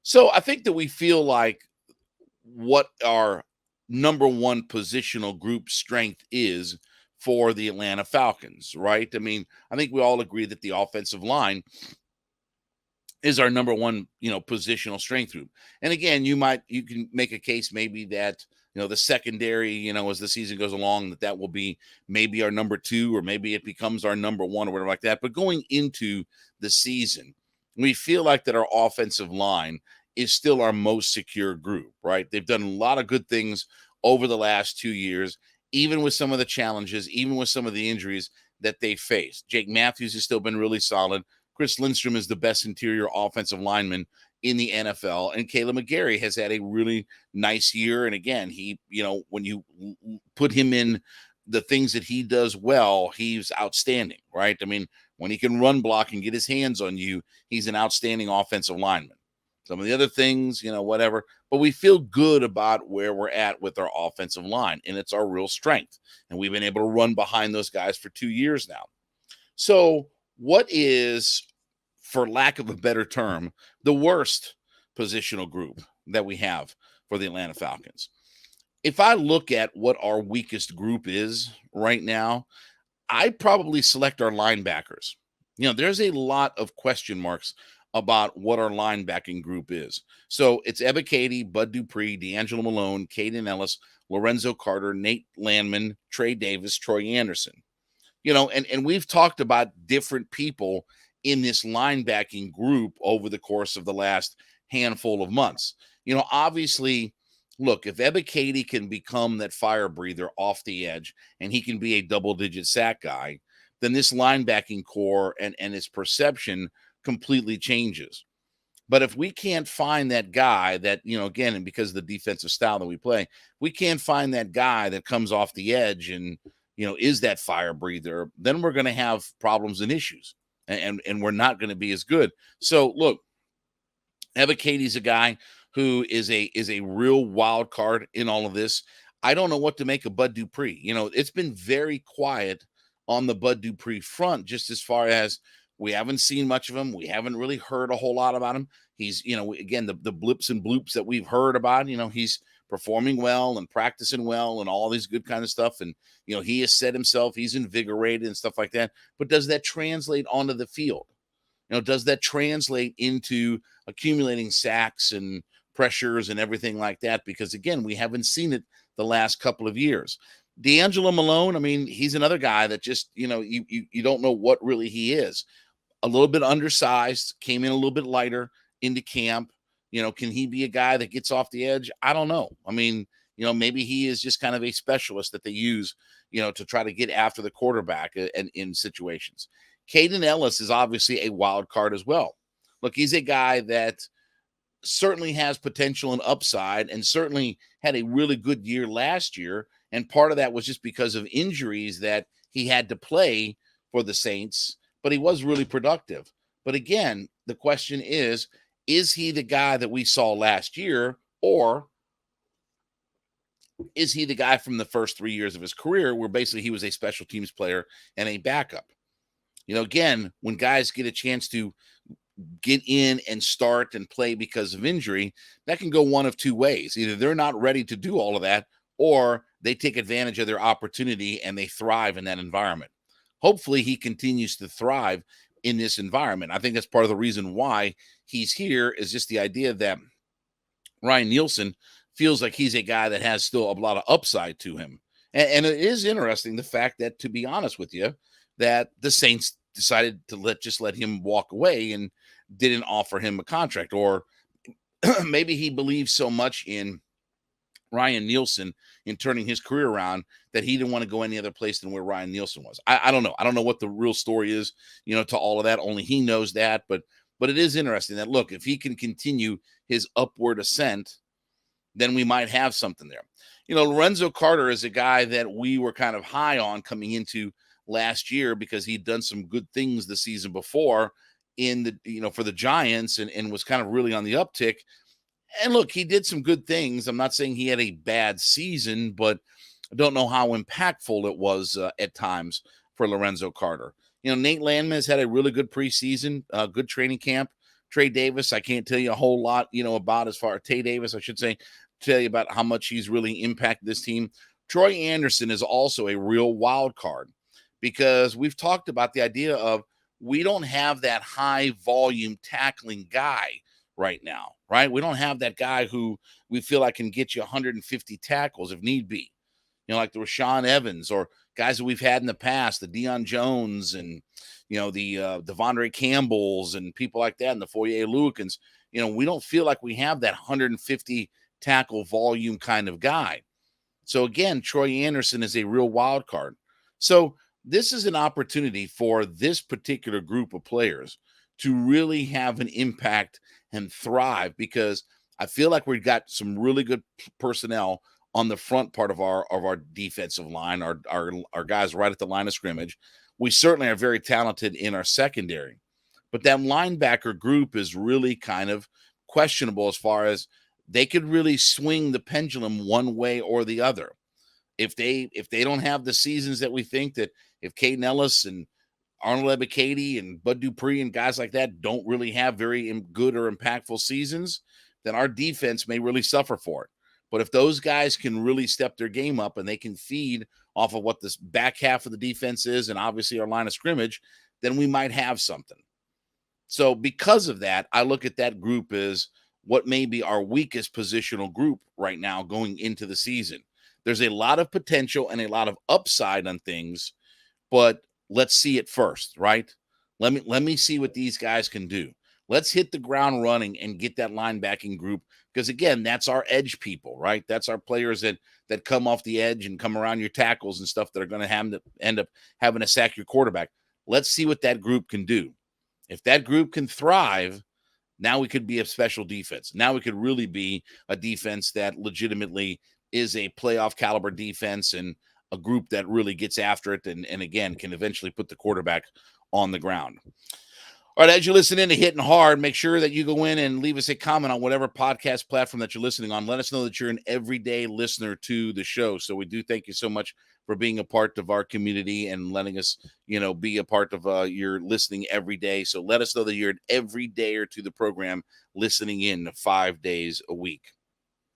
So I think that we feel like what our number one positional group strength is for the Atlanta Falcons, right? I mean, I think we all agree that the offensive line is our number one, positional strength group. And again, you can make a case maybe that the secondary, as the season goes along, that will be maybe our number two, or maybe it becomes our number one or whatever like that. But going into the season, we feel like that our offensive line is still our most secure group, right? They've done a lot of good things over the last 2 years, even with some of the challenges, even with some of the injuries that they faced. Jake Matthews has still been really solid. Chris Lindstrom is the best interior offensive lineman in the NFL, and Caleb McGarry has had a really nice year. And again, when you put him in the things that he does well, he's outstanding, right? I mean, when he can run block and get his hands on you, he's an outstanding offensive lineman. Some of the other things, whatever, but we feel good about where we're at with our offensive line, and it's our real strength. And we've been able to run behind those guys for 2 years now. So, what is, for lack of a better term, the worst positional group that we have for the Atlanta Falcons? If I look at what our weakest group is right now, I probably select our linebackers. There's a lot of question marks about what our linebacking group is. So it's Ebiketie, Bud Dupree, D'Angelo Malone, Caden Ellis, Lorenzo Carter, Nate Landman, Trey Davis, Troy Anderson. And we've talked about different people in this linebacking group over the course of the last handful of months. Obviously, look, if Ebiketie can become that fire breather off the edge and he can be a double-digit sack guy, then this linebacking core and its perception completely changes. But if we can't find that guy that, again, and because of the defensive style that we play, we can't find that guy that comes off the edge and, is that fire breather, then we're going to have problems and issues, and we're not going to be as good. So look, Ebiketie's a guy who is a real wild card in all of this. I don't know what to make of Bud Dupree. It's been very quiet on the Bud Dupree front, just as far as we haven't seen much of him. We haven't really heard a whole lot about him. He's, again, the blips and bloops that we've heard about, he's performing well and practicing well and all these good kind of stuff. And, he has said himself, he's invigorated and stuff like that. But does that translate onto the field? Does that translate into accumulating sacks and pressures and everything like that? Because again, we haven't seen it the last couple of years. D'Angelo Malone, I mean, he's another guy that just, you don't know what really he is. A little bit undersized, came in a little bit lighter into camp. Can he be a guy that gets off the edge? I don't know. I mean, maybe he is just kind of a specialist that they use, to try to get after the quarterback and in situations. Caden Ellis is obviously a wild card as well. Look, he's a guy that certainly has potential and upside, and certainly had a really good year last year. And part of that was just because of injuries that he had to play for the Saints, but he was really productive. But again, the question is he the guy that we saw last year, or is he the guy from the first 3 years of his career where basically he was a special teams player and a backup? Again, when guys get a chance to get in and start and play because of injury, that can go one of two ways. Either they're not ready to do all of that, or they take advantage of their opportunity and they thrive in that environment. Hopefully he continues to thrive in this environment. I think that's part of the reason why he's here, is just the idea that Ryan Nielsen feels like he's a guy that has still a lot of upside to him. And it is interesting, the fact that, to be honest with you, that the Saints decided to let him walk away and didn't offer him a contract. Or maybe he believes so much in Ryan Nielsen in turning his career around that he didn't want to go any other place than where Ryan Nielsen was. I don't know. I don't know what the real story is, to all of that. Only he knows that. But it is interesting that, look, if he can continue his upward ascent, then we might have something there. Lorenzo Carter is a guy that we were kind of high on coming into last year because he'd done some good things the season before in the, for the Giants, and was kind of really on the uptick. And look, he did some good things. I'm not saying he had a bad season, but I don't know how impactful it was at times for Lorenzo Carter. Nate Landman has had a really good preseason, good training camp Trey Davis, I can't tell you a whole lot, about as far as Tay Davis, I should say, tell you about how much he's really impacted this team. Troy Anderson is also a real wild card because we've talked about the idea of we don't have that high volume tackling guy right now, right? We don't have that guy who we feel like can get you 150 tackles if need be, like the Rashaan Evans or guys that we've had in the past, the Deion Jones and, the Devondre Campbells and people like that, and the Foye Lukens. We don't feel like we have that 150 tackle volume kind of guy. So again, Troy Anderson is a real wild card. So this is an opportunity for this particular group of players to really have an impact and thrive, because I feel like we've got some really good personnel on the front part of our defensive line, our guys right at the line of scrimmage. We certainly are very talented in our secondary, but that linebacker group is really kind of questionable as far as they could really swing the pendulum one way or the other. If they don't have the seasons that we think, that if Caden Ellis and Arnold Ebiketie and Bud Dupree and guys like that don't really have very good or impactful seasons, then our defense may really suffer for it. But if those guys can really step their game up and they can feed off of what this back half of the defense is and obviously our line of scrimmage, then we might have something. So because of that, I look at that group as what may be our weakest positional group right now going into the season. There's a lot of potential and a lot of upside on things, but let's see it first, right? Let me see what these guys can do. Let's hit the ground running and get that linebacking group, because again, that's our edge people, right? That's our players that come off the edge and come around your tackles and stuff that are going to have to end up having to sack your quarterback. Let's see what that group can do. If that group can thrive, now we could be a special defense. Now we could really be a defense that legitimately is a playoff caliber defense and a group that really gets after it and again, can eventually put the quarterback on the ground. All right, as you listen in to Hittin' Hard, make sure that you go in and leave us a comment on whatever podcast platform that you're listening on. Let us know that you're an everyday listener to the show. So we do thank you so much for being a part of our community and letting us, be a part of your listening every day. So let us know that you're an everydayer to the program, listening in 5 days a week.